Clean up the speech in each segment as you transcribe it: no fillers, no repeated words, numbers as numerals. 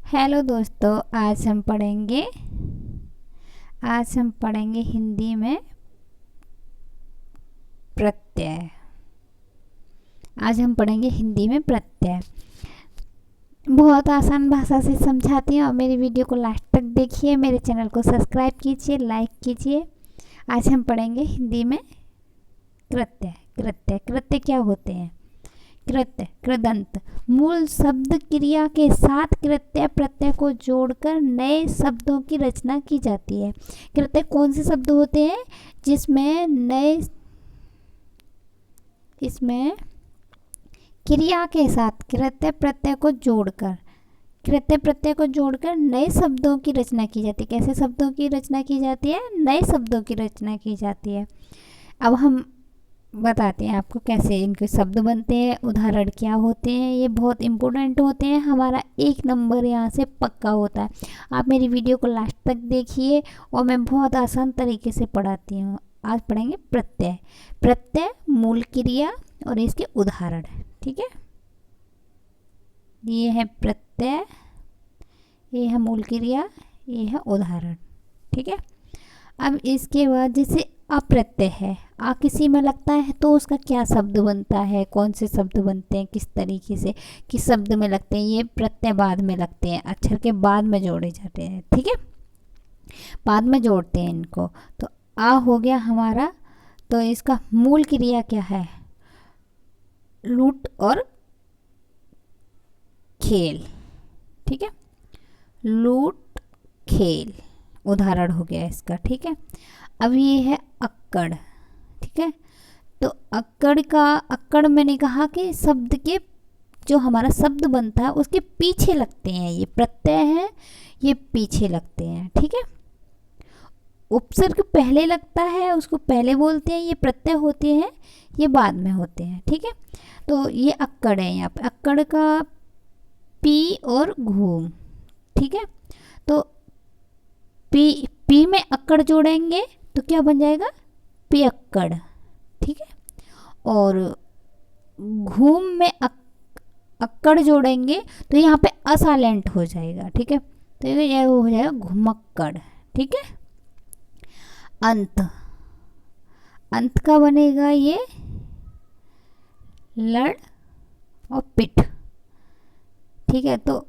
Hello दोस्तों, आज हम पढ़ेंगे हिंदी में प्रत्यय। बहुत आसान भाषा से समझाती हूँ और मेरी वीडियो को लास्ट तक देखिए। मेरे चैनल को सब्सक्राइब कीजिए, लाइक कीजिए। आज हम पढ़ेंगे हिंदी में कृत्य। कृत्य क्या होते हैं? कृत्य, कृदंत, मूल शब्द क्रिया के साथ कृत्य प्रत्यय को जोड़कर नए शब्दों की रचना की जाती है। कृत्य कौन से शब्द होते हैं इसमें क्रिया के साथ कृत्य प्रत्यय को जोड़कर नए शब्दों की रचना की जाती है। कैसे शब्दों की रचना की जाती है? नए शब्दों की रचना की जाती है। अब हम बताते हैं आपको कैसे इनके शब्द बनते हैं, उदाहरण क्या होते हैं। ये बहुत इम्पोर्टेंट होते हैं, हमारा 1 नंबर यहाँ से पक्का होता है। आप मेरी वीडियो को लास्ट तक देखिए और मैं बहुत आसान तरीके से पढ़ाती हूँ। आज पढ़ेंगे प्रत्यय, मूल क्रिया और इसके उदाहरण। ठीक है, ये है प्रत्यय, ये है मूल क्रिया, ये है उदाहरण। ठीक है, अब इसके बाद जैसे अप्रत्यय है, आ किसी में लगता है तो उसका क्या शब्द बनता है, कौन से शब्द बनते हैं, किस तरीके से किस शब्द में लगते हैं। ये प्रत्यय बाद में लगते हैं, अक्षर के बाद में जोड़े जाते हैं। ठीक है, बाद में जोड़ते हैं इनको। तो आ हो गया हमारा, तो इसका मूल क्रिया क्या है? लूट और खेल। ठीक है, लूट खेल उदाहरण हो गया इसका। ठीक है, अब ये है अक्कड़। ठीक है, तो अक्कड़ मैंने कहा कि शब्द के जो हमारा शब्द बनता है उसके पीछे लगते हैं। ये प्रत्यय है, ये पीछे लगते हैं। ठीक है, उपसर्ग पहले लगता है, उसको पहले बोलते हैं। ये प्रत्यय होते हैं, ये बाद में होते हैं। ठीक है, तो ये अक्कड़ है। यहाँ पे अक्कड़ का पी और घूम। ठीक है, तो पी में अक्कड़ जोड़ेंगे तो क्या बन जाएगा? पियक्कड़। ठीक है, और घूम में अक्कड़ जोड़ेंगे तो यहाँ पे असाइलेंट हो जाएगा। ठीक है, तो ये हो जाएगा घुमक्कड़। ठीक है, अंत का बनेगा ये लड़ और पिट। ठीक है, तो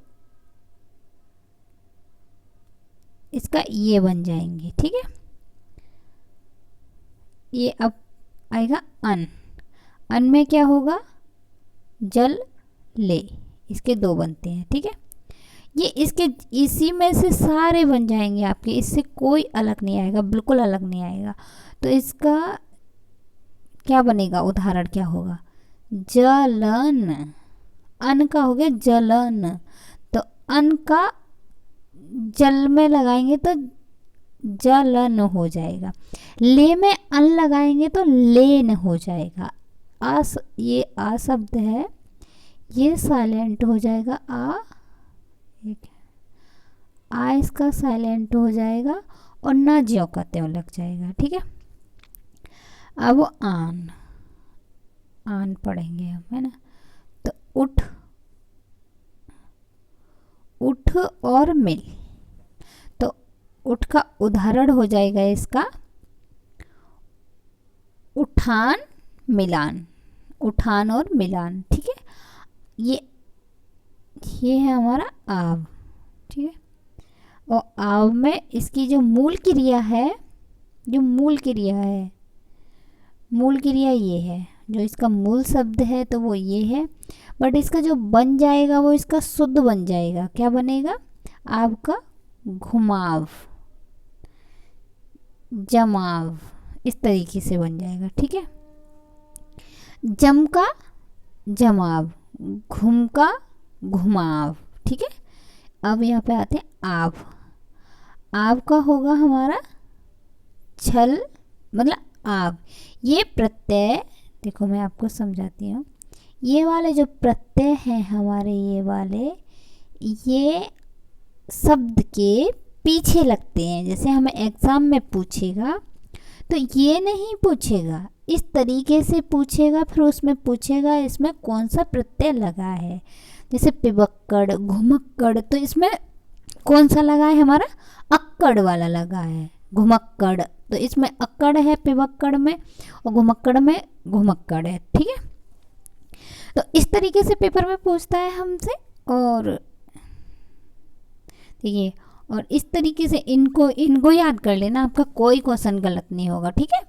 इसका ये बन जाएंगे। ठीक है, ये अब आएगा अन में क्या होगा? जल ले। इसके 2 बनते हैं। ठीक है, ये इसी में से सारे बन जाएंगे आपके, इससे कोई अलग नहीं आएगा, बिल्कुल अलग नहीं आएगा। तो इसका क्या बनेगा? उदाहरण क्या होगा? जलन। अन का हो गया जलन, तो अन का जल में लगाएंगे तो जलन हो जाएगा। ले में अन लगाएंगे तो लेन हो जाएगा। ये आ शब्द है, ये साइलेंट हो जाएगा। आ इसका साइलेंट हो जाएगा और ना ज्यों का त्यों लग जाएगा। ठीक है, अब आन पढ़ेंगे हम, है ना। तो उठ और मिल, तो उठ का उदाहरण हो जाएगा इसका उठान और मिलान। ठीक है, ये है हमारा आव। ठीक है, और आव में इसकी जो मूल क्रिया है, ये है। जो इसका मूल शब्द है तो वो ये है, बट इसका जो बन जाएगा वो इसका शुद्ध बन जाएगा। क्या बनेगा? आव का घुमाव, जमाव, इस तरीके से बन जाएगा। ठीक है, जम का जमाव, घुम का घुमाव। ठीक है, अब यहाँ पे आते हैं आव का होगा हमारा छल, मतलब आव। ये प्रत्यय देखो, मैं आपको समझाती हूँ। ये वाले जो प्रत्यय हैं हमारे, ये शब्द के पीछे लगते हैं। जैसे हमें एग्जाम में पूछेगा तो ये नहीं पूछेगा, इस तरीके से पूछेगा, फिर उसमें पूछेगा इसमें कौन सा प्रत्यय लगा है। जैसे पिबक्कड़, घुमक्कड़, तो इसमें कौन सा लगा है हमारा, अक्कड़ वाला लगा है, घुमक्कड़। तो इसमें अक्कड़ है पिवक्कड़ में, और घुमक्कड़ में घुमक्कड़ है, ठीक है। तो इस तरीके से पेपर में पूछता है हमसे। और देखिए, और इस तरीके से इनको याद कर लेना, आपका कोई क्वेश्चन गलत नहीं होगा, ठीक है।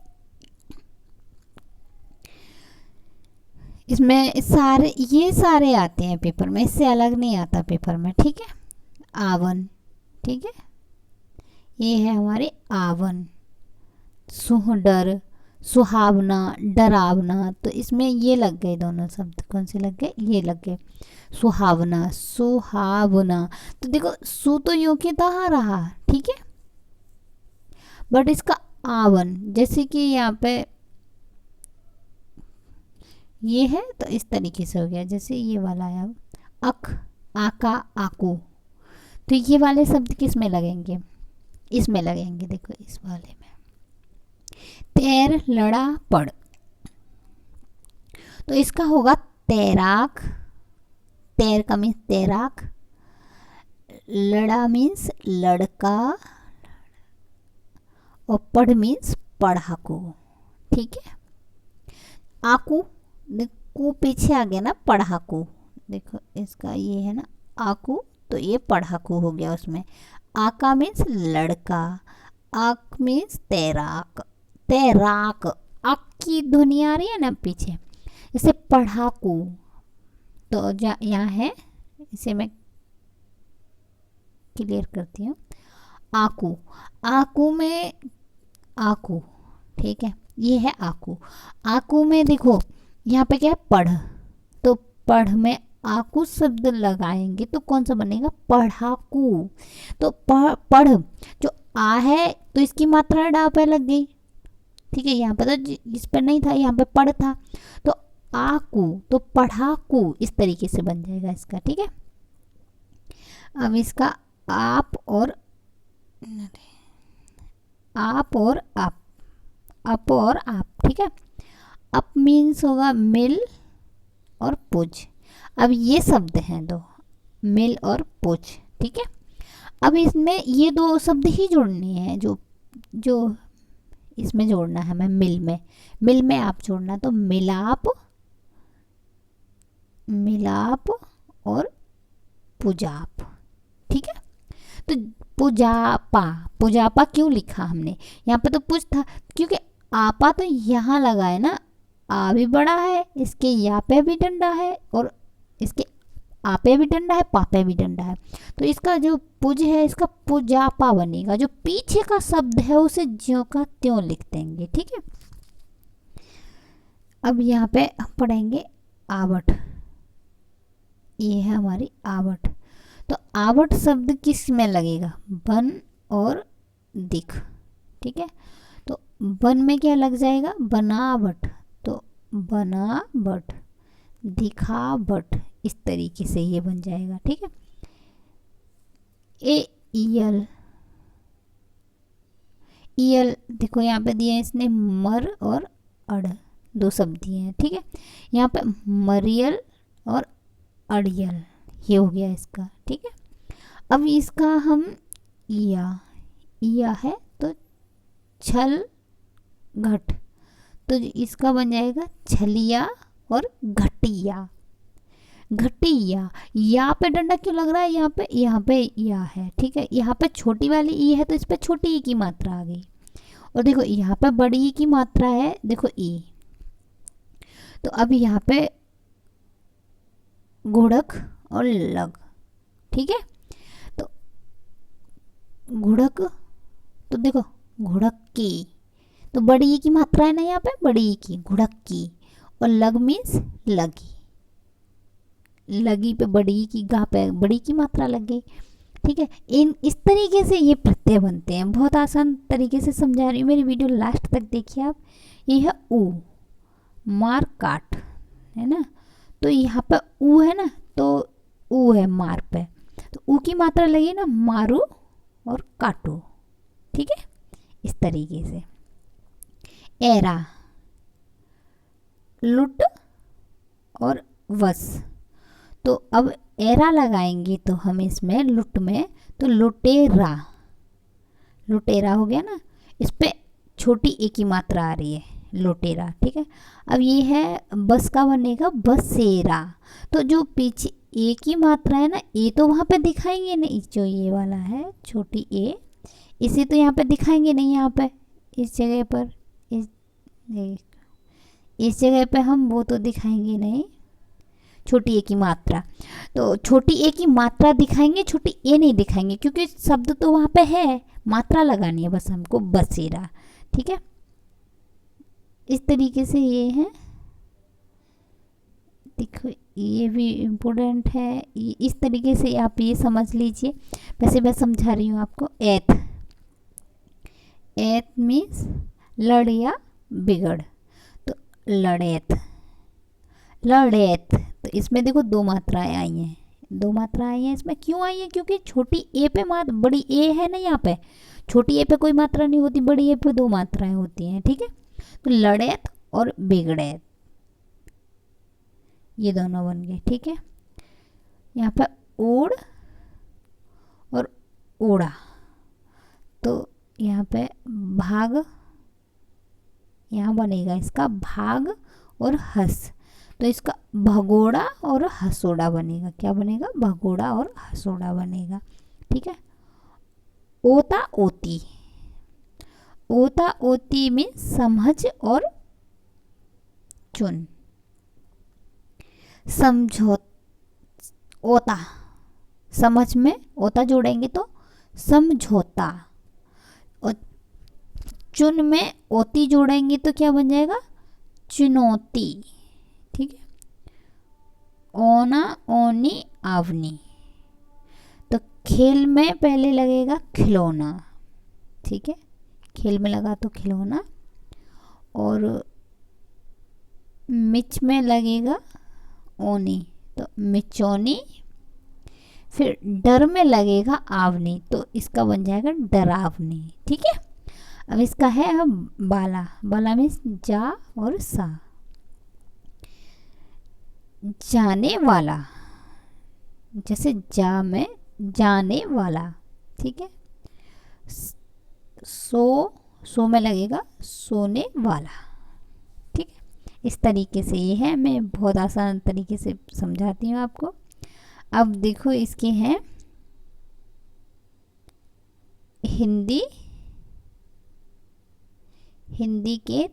इसमें ये सारे आते हैं पेपर में, इससे अलग नहीं आता पेपर में, ठीक है। आवन, ठीक है, ये है हमारे आवन। सुहडर, सुहावना, डरावना, तो इसमें ये लग गए दोनों शब्द, कौन से लग गए, ये लग गए, सुहावना, सुहावना। तो देखो सु तो यूं की तरह रहा, ठीक है, बट इसका आवन, जैसे कि यहाँ पे ये है तो इस तरीके से हो गया, जैसे ये वाला है अख, आका, आकू। तो ये वाले शब्द किस में लगेंगे, इसमें लगेंगे, देखो इस वाले में। तैर, लड़ा, पड़, तो इसका होगा तैराक। तैर का मीन्स तैराक, लड़ा मीन्स लड़का, और पढ़ मीन्स पढ़ाकू, ठीक है। आकू, देखो पीछे आ गया ना, पढ़ाकू, देखो इसका ये है ना आकू, तो ये पढ़ाकू हो गया उसमें। आका मीन्स लड़का, आक मीन्स तैराक, तैराक, आक की ध्वनि आ रही है ना पीछे, जैसे पढ़ाकू। तो यहाँ है, इसे मैं क्लियर करती हूँ। आकू, आकू में आकू, ठीक है, ये है आकू। आकू में देखो यहाँ पे क्या है, पढ़, तो पढ़ में आकू शब्द लगाएंगे तो कौन सा बनेगा, पढ़ाकू। तो पढ़ जो आ है तो इसकी मात्रा डा पे लग गई, ठीक है। यहाँ पे तो इस पर नहीं था, यहाँ पे पढ़ था, तो आकू, तो पढ़ाकू इस तरीके से बन जाएगा इसका, ठीक है। अब इसका आप और आप, अप और आप, ठीक है। अप मीन्स होगा मिल और पुज। अब ये शब्द हैं दो, मिल और पुज, ठीक है। अब इसमें ये दो शब्द ही जोड़ने हैं, जो इसमें जोड़ना है हमें, मिल में आप जोड़ना, तो मिलाप, मिलाप और पुजाप, ठीक है। तो पुजापा क्यों लिखा हमने, यहाँ पे तो पुज था, क्योंकि आपा तो यहाँ लगा है ना, आ भी बड़ा है, इसके या पे भी डंडा है, और इसके आ पे भी डंडा है, पा पे भी डंडा है, तो इसका जो पुज है इसका पुजापा बनेगा। जो पीछे का शब्द है उसे ज्यों का त्यों लिख देंगे, ठीक है। अब यहाँ पे हम पढ़ेंगे आवट, ये है हमारी आवट। तो आवट शब्द किस में लगेगा, बन और दिख, ठीक है। तो बन में क्या लग जाएगा, बनावट, तो बनावट, दिखावट, इस तरीके से ये बन जाएगा, ठीक है। ईयल, ईयल देखो यहाँ पे दिए इसने मर और अड़, दो शब्द दिए हैं, ठीक है। यहाँ पे मरियल और अड़ियल, ये हो गया इसका, ठीक है। अब इसका हम या है तो छल घट, तो इसका बन जाएगा छलिया और घटिया, घटिया। या पे डंडा क्यों लग रहा है, यहाँ पे या है, ठीक है। यहाँ पे छोटी वाली ई है तो इस पे छोटी ई की मात्रा आ गई, और देखो यहाँ पे बड़ी ई की मात्रा है, देखो ई। तो अब यहाँ पे घुड़क और लग, ठीक है। तो घुड़क, तो देखो घुड़क की, तो बड़ी ई की मात्रा है ना यहाँ पे, बड़ी ई की, घुड़क की, और लग मीन्स लगी, लगी पे बड़ी ई की, गा पे बड़ी की मात्रा लग गई, ठीक है। इस तरीके से ये प्रत्यय बनते हैं, बहुत आसान तरीके से समझा रही हूँ, मेरी वीडियो लास्ट तक देखिए आप। ये है ऊ, मार काट, है ना, तो यहाँ पे ऊ है ना, तो ऊ है मार पे, तो ऊ की मात्रा लगी ना, मारू और काटू, ठीक है, इस तरीके से। एरा, लुट और वस, तो अब एरा लगाएंगे तो हम इसमें लुट में, तो लुटेरा, लुटेरा हो गया ना। इस पे छोटी ए की मात्रा आ रही है, लुटेरा, ठीक है। अब ये है बस का बनेगा बसेरा। तो जो पीछे ए की मात्रा है ना, ए तो वहाँ पे दिखाएंगे नहीं, जो ये वाला है छोटी ए, इसे तो यहाँ पे दिखाएंगे नहीं, यहाँ पे इस जगह पर, इस जगह पे हम वो तो दिखाएंगे नहीं, छोटी ए की मात्रा। तो छोटी ए की मात्रा दिखाएंगे, छोटी ए नहीं दिखाएंगे, क्योंकि शब्द तो वहाँ पे है, मात्रा लगानी है बस हमको, बसेरा, ठीक है। इस तरीके से ये है, देखो ये भी इम्पोर्टेंट है, इस तरीके से आप ये समझ लीजिए। वैसे मैं समझा रही हूँ आपको। एथ, एथ मीन्स लड़ या बिगड़, तो लड़ेत, लड़ेत। तो इसमें देखो दो मात्राएं आई हैं, दो मात्राएं आई हैं इसमें। क्यों आई है? क्योंकि छोटी ए पे मात्रा, बड़ी ए है ना यहाँ पे, छोटी ए पे कोई मात्रा नहीं होती, बड़ी ए पे दो मात्राएं होती हैं, ठीक है। तो लड़ेत और बिगड़ेत, ये दोनों बन गए, ठीक है। यहाँ पे ओढ़ और ओढ़ा, तो यहाँ पे भाग, यहाँ बनेगा इसका भाग और हंस, तो इसका भगोड़ा और हसोड़ा बनेगा। क्या बनेगा? भगोड़ा और हसोड़ा बनेगा, ठीक है। ओता ओती, ओता ओती में समझ और चुन, समझो, ओता समझ में ओता जोड़ेंगे तो समझौता, और चुन में ओती जोड़ेंगे तो क्या बन जाएगा? चुनौती, ठीक है। ओना ओनी आवनी, तो खेल में पहले लगेगा खिलौना, ठीक है, खेल में लगा तो खिलौना, और मिच में लगेगा ओनी, तो मिचौनी, फिर डर में लगेगा आवनी, तो इसका बन जाएगा डरावनी, ठीक है। अब इसका है हम बाला, बाला में जा और सा, जाने वाला, जैसे जा में जाने वाला, ठीक है। सो में लगेगा सोने वाला, ठीक है। इस तरीके से ये है, मैं बहुत आसान तरीके से समझाती हूँ आपको। अब देखो इसके हैं हिंदी, हिंदी के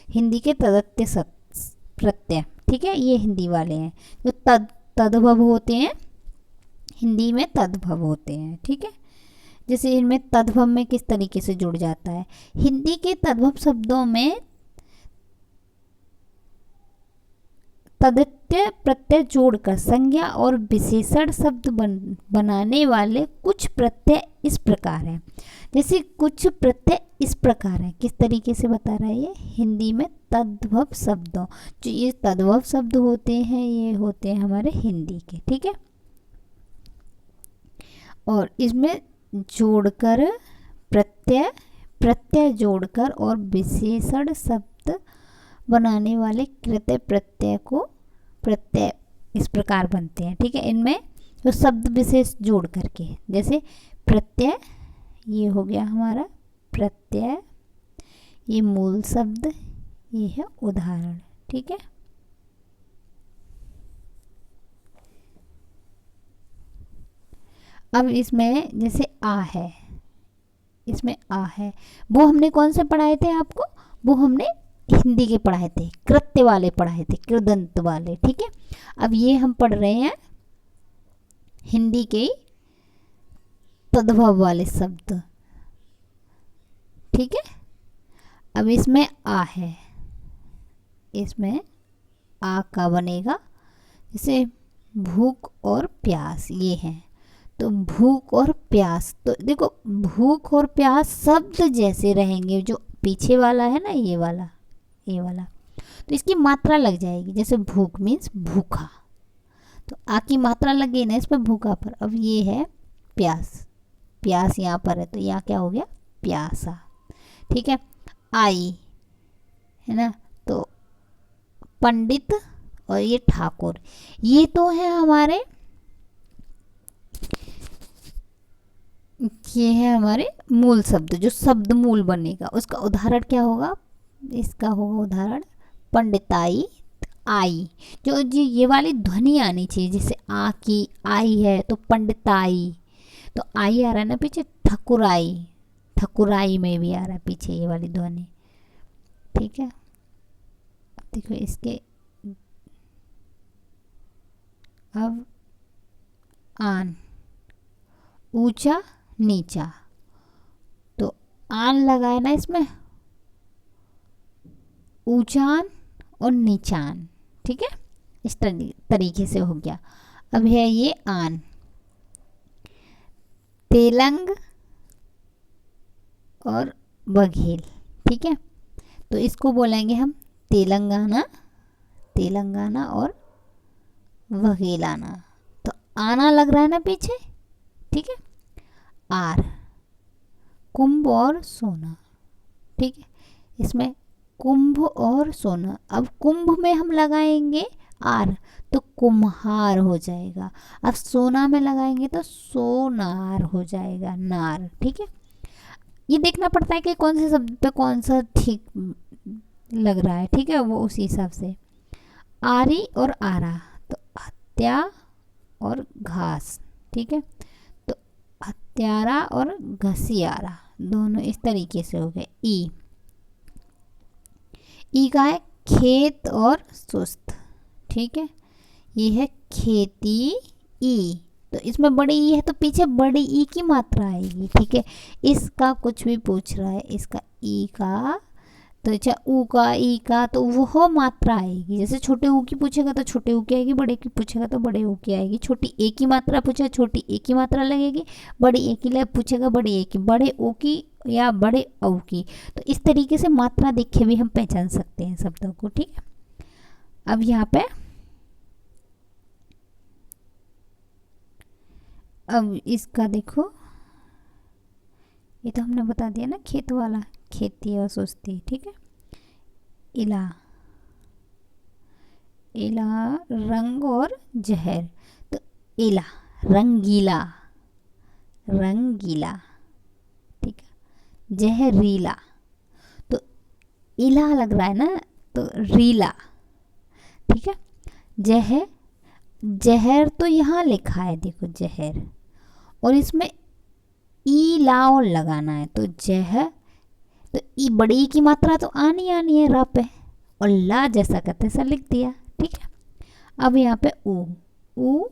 हिंदी के तदत्य प्रत्यय, ठीक है, ये हिंदी वाले हैं जो तद्भव होते हैं, हिंदी में तद्भव होते हैं, ठीक है। जैसे इनमें तद्भव में किस तरीके से जुड़ जाता है, हिंदी के तद्भव शब्दों में तद्धित प्रत्यय जोड़कर संज्ञा और विशेषण शब्द बनाने वाले कुछ प्रत्यय इस प्रकार हैं। जैसे कुछ प्रत्यय इस प्रकार हैं, किस तरीके से बता रहा है ये? हिंदी में तद्भव शब्दों, जो ये तद्भव शब्द होते हैं ये होते हैं हमारे हिंदी के, ठीक है। और इसमें जोड़कर प्रत्यय, प्रत्यय जोड़कर और विशेषण शब्द बनाने वाले कृत्य प्रत्यय को प्रत्यय इस प्रकार बनते हैं, ठीक है। इनमें तो शब्द विशेष जोड़ करके, जैसे प्रत्यय, ये हो गया हमारा प्रत्यय, ये मूल शब्द, ये है उदाहरण, ठीक है। अब इसमें जैसे आ है, इसमें आ है, वो हमने कौन से पढ़ाए थे आपको? वो हमने हिंदी के पढ़ाए थे, कृत्य वाले पढ़ाए थे, कृदंत वाले, ठीक है। अब ये हम पढ़ रहे हैं हिंदी के तद्भव वाले शब्द, ठीक है। अब इसमें आ है, इसमें आ का बनेगा, जैसे भूख और प्यास, ये है, तो भूख और प्यास, तो देखो भूख और प्यास शब्द जैसे रहेंगे, जो पीछे वाला है ना, ये वाला, ये वाला, तो इसकी मात्रा लग जाएगी। जैसे भूख मीन्स भूखा, तो आ की मात्रा लगी ना इस पर, भूखा पर। अब ये है प्यास, प्यास यहाँ पर है, तो यहाँ क्या हो गया? प्यासा, ठीक है। आई है ना, तो पंडित और ये ठाकुर, ये तो है हमारे, ये है हमारे मूल शब्द, जो शब्द मूल बनेगा उसका उदाहरण क्या होगा, इसका होगा उदाहरण पंडिताई, आई। जो जी ये वाली ध्वनि आनी चाहिए, जैसे आ की आई है तो पंडिताई, तो आई आ रहा है ना पीछे, ठकुराई, ठकुराई में भी आ रहा है पीछे ये वाली ध्वनि, ठीक है। अब देखो इसके, अब आन, ऊंचा नीचा, तो आन लगा है ना इसमें, ऊंचान और नीचान, ठीक है। इस तरीके से हो गया। अब है ये आन, तेलंग और बघेल, ठीक है। तो इसको बोलेंगे हम तेलंगाना, तेलंगाना और बघेलाना। तो आना लग रहा है ना पीछे, ठीक है। आर, कुंभ और सोना, ठीक है। इसमें कुंभ और सोना, अब कुंभ में हम लगाएंगे आर तो कुम्हार हो जाएगा, अब सोना में लगाएंगे तो सोनार हो जाएगा, नार, ठीक है। ये देखना पड़ता है कि कौन से शब्द पे कौन सा ठीक लग रहा है, ठीक है, वो उसी हिसाब से। आरी और आरा, तो हत्या और घास, ठीक है। तो हत्यारा और घसियारा, दोनों इस तरीके से हो गए। ई का है खेत और सुस्त, ठीक है। ये है खेती ई, तो इसमें बड़ी ई है तो पीछे बड़ी ई की मात्रा आएगी, ठीक है। इसका कुछ भी पूछ रहा है, इसका ई का, तो अच्छा ऊ का ई का, तो वो मात्रा आएगी। जैसे छोटे ऊ की पूछेगा तो छोटे ऊ की आएगी, बड़े की पूछेगा तो बड़े ऊ की आएगी। छोटी ए की मात्रा पूछेगा, छोटी ए की मात्रा लगेगी। बड़ी ए की पूछेगा, बड़ी ए की, बड़े ओ की या बड़े औ की। तो इस तरीके से मात्रा देख के भी हम पहचान सकते हैं शब्दों को, ठीक है। अब यहाँ पे, अब इसका देखो, ये तो हमने बता दिया ना खेत वाला, खेती और सुस्ती, ठीक है। इला, इला रंग और जहर, तो इला रंगीला, रंगीला, ठीक है। जहरीला, तो इला लग रहा है ना, तो रीला, ठीक है। जहर, जहर तो यहाँ लिखा है देखो जहर, और इसमें ई लाओ लगाना है, तो जहर, तो ई बड़ी ई की मात्रा तो आनी है रा पे, और ला जैसा कहते हैं लिख दिया, ठीक है। अब यहाँ पे ऊ, ऊ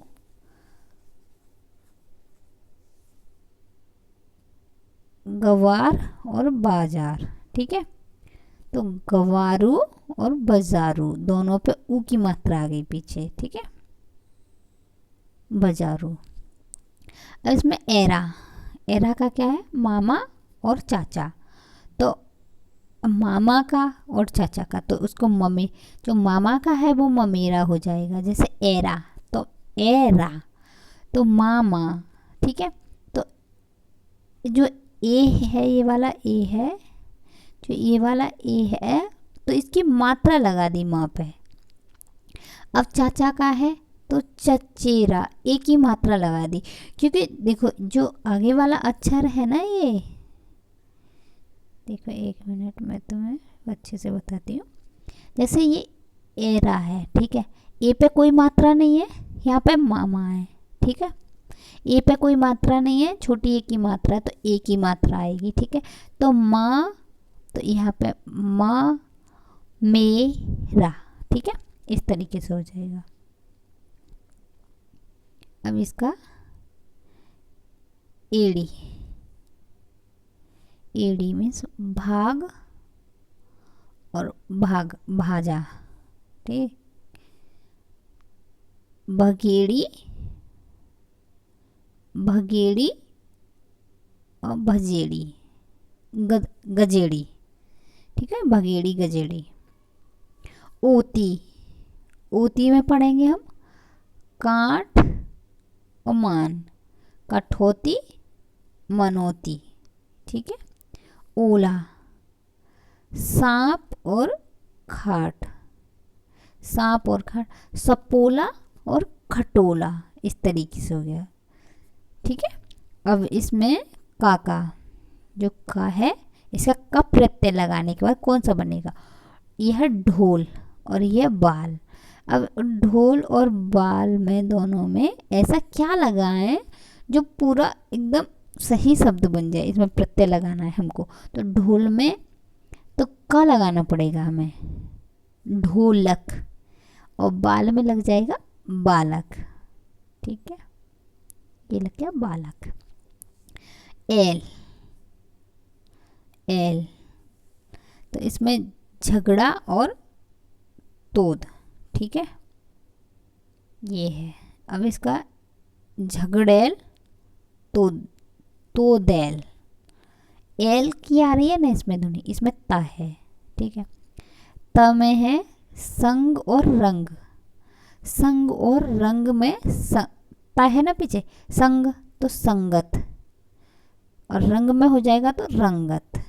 गवार और बाजार, ठीक है। तो गवारू और बाजारू, दोनों पे ऊ की मात्रा आ गई पीछे, ठीक है, बाजारू। अब इसमें एरा, एरा का क्या है, मामा और चाचा, तो मामा का और चाचा का, तो उसको मम्मी, जो मामा का है वो ममेरा हो जाएगा। जैसे एरा, तो एरा, तो मामा, ठीक है। तो जो ए है, ये वाला ए है, जो ये वाला ए है, तो इसकी मात्रा लगा दी माँ पे। अब चाचा का है तो चचेरा, ए की मात्रा लगा दी, क्योंकि देखो जो आगे वाला अक्षर है ना, ये देखो, एक मिनट में तुम्हें अच्छे से बताती हूँ। जैसे ये एरा है, ठीक है, ए पे कोई मात्रा नहीं है, यहाँ पे मामा है, ठीक है। ए पे कोई मात्रा नहीं है, छोटी ए की मात्रा है, तो ए की मात्रा आएगी, ठीक है। तो माँ, तो यहाँ पे माँ मेरा, ठीक है, इस तरीके से हो जाएगा। अब इसका एड़ी, एड़ी मीन्स भाग और भाग, भाजा, ठीक। भगेड़ी, भगेड़ी और भजेड़ी, गजेड़ी, ठीक है, भगेड़ी गजेड़ी। ओती, ओती में पढ़ेंगे हम काठ और मान, कठौती मनोती, ठीक है। ओला, सांप और खाट, सांप और खाट, सपोला और खटोला, इस तरीके से हो गया। ठीक है, अब इसमें काका, जो का है इसका का प्रत्यय लगाने के बाद कौन सा बनेगा, यह ढोल और यह बाल। अब ढोल और बाल में दोनों में ऐसा क्या लगाएं जो पूरा एकदम सही शब्द बन जाए, इसमें प्रत्यय लगाना है हमको। तो ढोल में तो का लगाना पड़ेगा हमें, ढोलक, और बाल में लग जाएगा बालक। ठीक है, ये लग गया बालक। एल, एल तो इसमें झगड़ा और तोद। ठीक है, ये है। अब इसका झगड़ेल तो तोदेल, एल की आ रही है ना इसमें ध्वनि, इसमें ता है। ठीक है, त में है संग और रंग, संग और रंग में ता है ना पीछे, संग तो संगत, और रंग में हो जाएगा तो रंगत।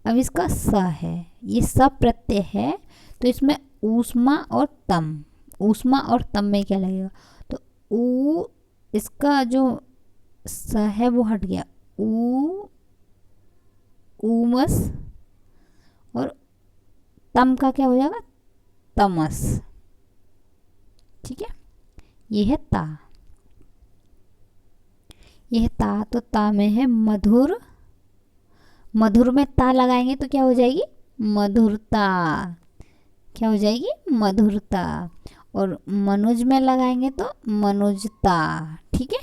अब इसका स है, ये स प्रत्यय है, तो इसमें ऊष्मा और तम, ऊष्मा और तम में क्या लगेगा, तो ऊ, इसका जो स है वो हट गया, ऊमस, और तम का क्या हो जाएगा, तमस। ठीक है, ये है ता, यह ता, तो ता में है मधुर, मधुर में ता लगाएंगे तो क्या हो जाएगी, मधुरता, क्या हो जाएगी, मधुरता। और मनुज में लगाएंगे तो मनुजता। ठीक है,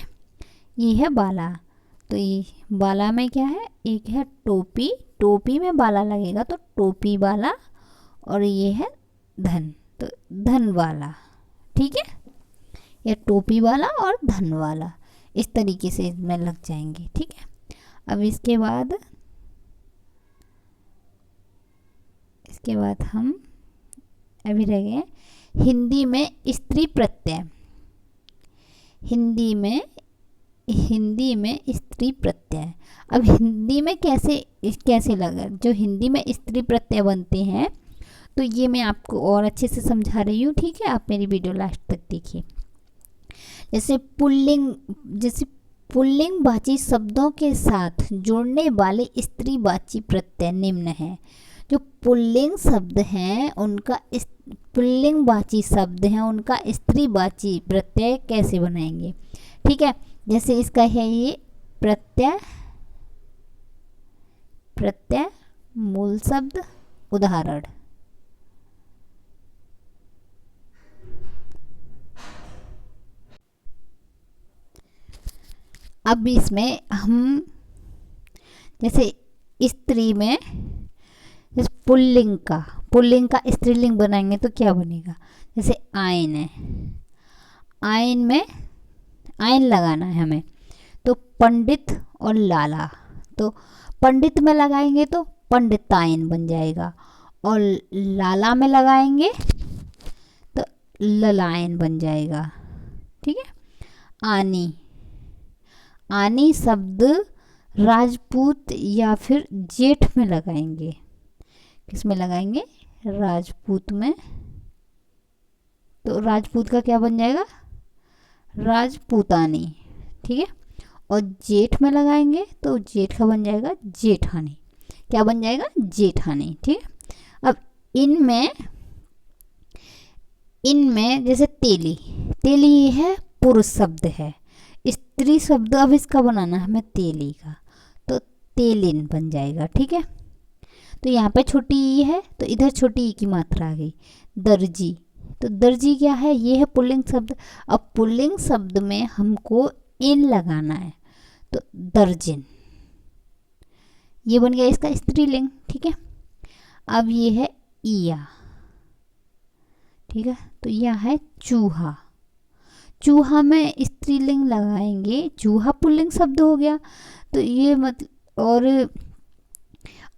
ये है बाला, तो ये बाला में क्या है, एक है टोपी, टोपी में बाला लगेगा तो टोपी वाला, और ये है धन, तो धन वाला। ठीक है, ये टोपी वाला और धन वाला, इस तरीके से इसमें लग जाएंगे। ठीक है, अब इसके बाद हम अभी रह गए हिंदी में स्त्री प्रत्यय, हिंदी में स्त्री प्रत्यय। अब हिंदी में कैसे लगा, जो हिंदी में स्त्री प्रत्यय बनते हैं तो ये मैं आपको और अच्छे से समझा रही हूँ। ठीक है, आप मेरी वीडियो लास्ट तक देखिए। जैसे पुल्लिंगवाची शब्दों के साथ जोड़ने वाले स्त्रीवाची प्रत्यय निम्न है। जो पुल्लिंग शब्द हैं उनका पुल्लिंगवाची शब्द हैं उनका स्त्रीवाची प्रत्यय कैसे बनाएंगे। ठीक है, जैसे इसका है ये प्रत्यय मूल शब्द, उदाहरण अब इसमें हम जैसे स्त्री में जैसे पुल्लिंग का स्त्रीलिंग बनाएंगे तो क्या बनेगा, जैसे आयन है, आयन में आयन लगाना है हमें, तो पंडित और लाला, तो पंडित में लगाएंगे तो पंडितायन बन जाएगा, और लाला में लगाएंगे तो ललायन बन जाएगा। ठीक है, आनी शब्द राजपूत या फिर जेठ में लगाएंगे, किस में लगाएंगे, राजपूत में, तो राजपूत का क्या बन जाएगा, राजपूतानी। ठीक है, और जेठ में लगाएंगे तो जेठ का बन जाएगा जेठानी, क्या बन जाएगा, जेठानी। ठीक है, अब इनमें जैसे तेली है पुरुष शब्द है, स्त्री शब्द अब इसका बनाना है हमें तेली का, तो तेलिन बन जाएगा। ठीक है, तो यहाँ पे छोटी ई है तो इधर छोटी ई की मात्रा आ गई। दर्जी, तो दर्जी क्या है, ये है पुल्लिंग शब्द। अब पुल्लिंग शब्द में हमको इन लगाना है तो दर्जिन, ये बन गया इसका स्त्रीलिंग। ठीक है, अब ये है ईया। ठीक है, तो यह है चूहा, चूहा में स्त्रीलिंग लगाएंगे, चूहा पुल्लिंग शब्द हो गया, तो ये मतलब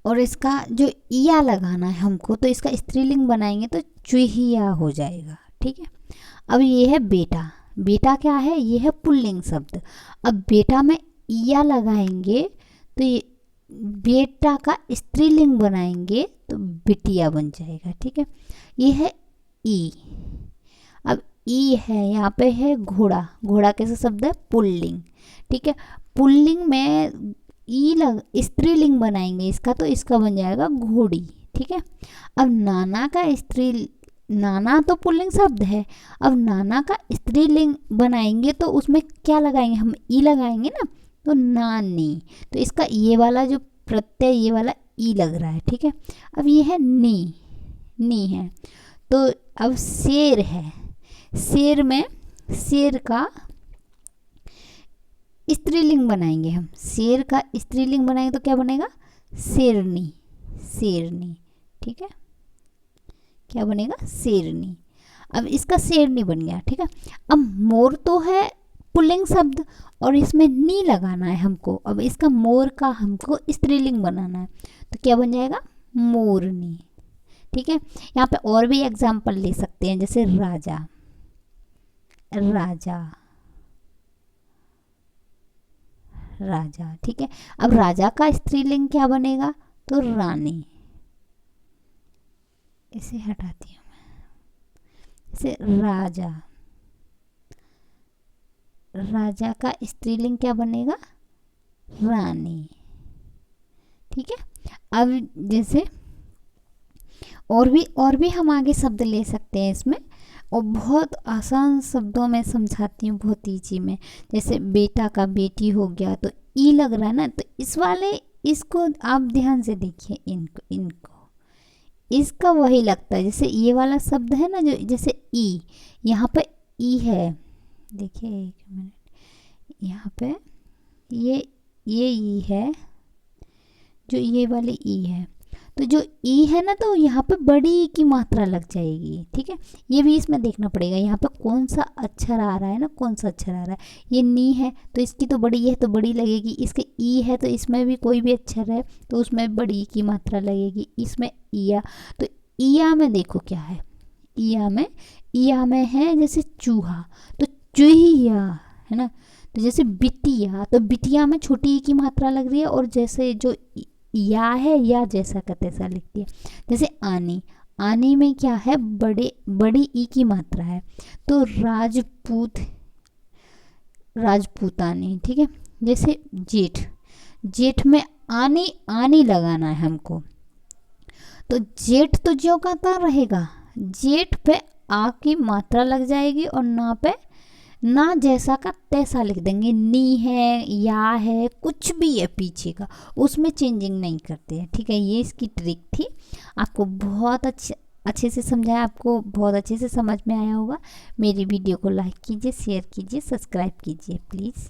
और इसका जो इया लगाना है हमको तो इसका स्त्रीलिंग बनाएंगे तो चूहिया हो जाएगा। ठीक है, अब ये है बेटा, बेटा क्या है, ये है पुल्लिंग शब्द। अब बेटा में इया लगाएंगे तो ये बेटा का स्त्रीलिंग बनाएंगे तो बिटिया बन जाएगा। ठीक है, ये है ई। अब ई है, यहाँ पे है घोड़ा। घोड़ा कैसा शब्द है? पुल्लिंग। ठीक है, पुल्लिंग में ई लग स्त्रीलिंग बनाएंगे इसका, तो इसका बन जाएगा घोड़ी। ठीक है, अब नाना का नाना तो पुल्लिंग शब्द है, अब नाना का स्त्रीलिंग बनाएंगे तो उसमें क्या लगाएंगे हम? ई लगाएंगे ना, तो नानी। तो इसका ये वाला जो प्रत्यय, ये वाला ई लग रहा है। ठीक है, अब ये है नी है। तो अब शेर है, शेर में शेर का स्त्रीलिंग बनाएंगे हम। शेर का स्त्रीलिंग बनाएंगे तो क्या बनेगा? शेरनी। ठीक है, क्या बनेगा? शेरनी। अब इसका शेरनी बन गया। ठीक है, अब मोर तो है पुल्लिंग शब्द और इसमें नी लगाना है हमको। अब इसका मोर का हमको स्त्रीलिंग बनाना है, तो क्या बन जाएगा? मोरनी। ठीक है, यहाँ पे और भी एग्जाम्पल ले सकते हैं, जैसे राजा। ठीक है, अब राजा का स्त्रीलिंग क्या बनेगा? तो रानी। इसे हटाती हूँ मैं, इसे राजा का स्त्रीलिंग क्या बनेगा? रानी। ठीक है, अब जैसे और भी हम आगे शब्द ले सकते हैं इसमें, और बहुत आसान शब्दों में समझाती हूँ, बहुत ईजी में। जैसे बेटा का बेटी हो गया, तो ई लग रहा है ना, तो इसको आप ध्यान से देखिए, इनको इसका वही लगता है। जैसे ये वाला शब्द है ना, जो जैसे ई, यहाँ पे ई है, देखिए 1 मिनट, यहाँ पे ये ई है, जो ये वाली ई है, तो जो ई है ना, तो यहाँ पे बड़ी ई की मात्रा लग जाएगी। ठीक है, ये भी इसमें देखना पड़ेगा, यहाँ पे कौन सा अक्षर आ रहा है ना, कौन सा अक्षर आ रहा है। ये नी है तो इसकी तो बड़ी है, तो बड़ी लगेगी। इसके ई है तो इसमें भी कोई भी अक्षर है तो उसमें बड़ी ई की मात्रा लगेगी। इसमें ईया, तो ईया में देखो क्या है, ईया में है जैसे चूहा, तो चूहिया है ना। तो जैसे बिटिया, तो बिटिया में छोटी ई की मात्रा लग रही है, और जैसे जो या है, या जैसा का तैसा लिखती है। जैसे आनी में क्या है? बड़ी ई की मात्रा है, तो राजपूतानी। ठीक है, जैसे जेठ में आनी लगाना है हमको, तो जेठ तो ज्यों का त्यों रहेगा, जेठ पे आ की मात्रा लग जाएगी, और ना पे ना जैसा का तैसा लिख देंगे। नी है, या है, कुछ भी है पीछे का, उसमें चेंजिंग नहीं करते हैं। ठीक है, ये इसकी ट्रिक थी। आपको बहुत अच्छे से समझाया, आपको बहुत अच्छे से समझ में आया होगा। मेरी वीडियो को लाइक कीजिए, शेयर कीजिए, सब्सक्राइब कीजिए प्लीज़।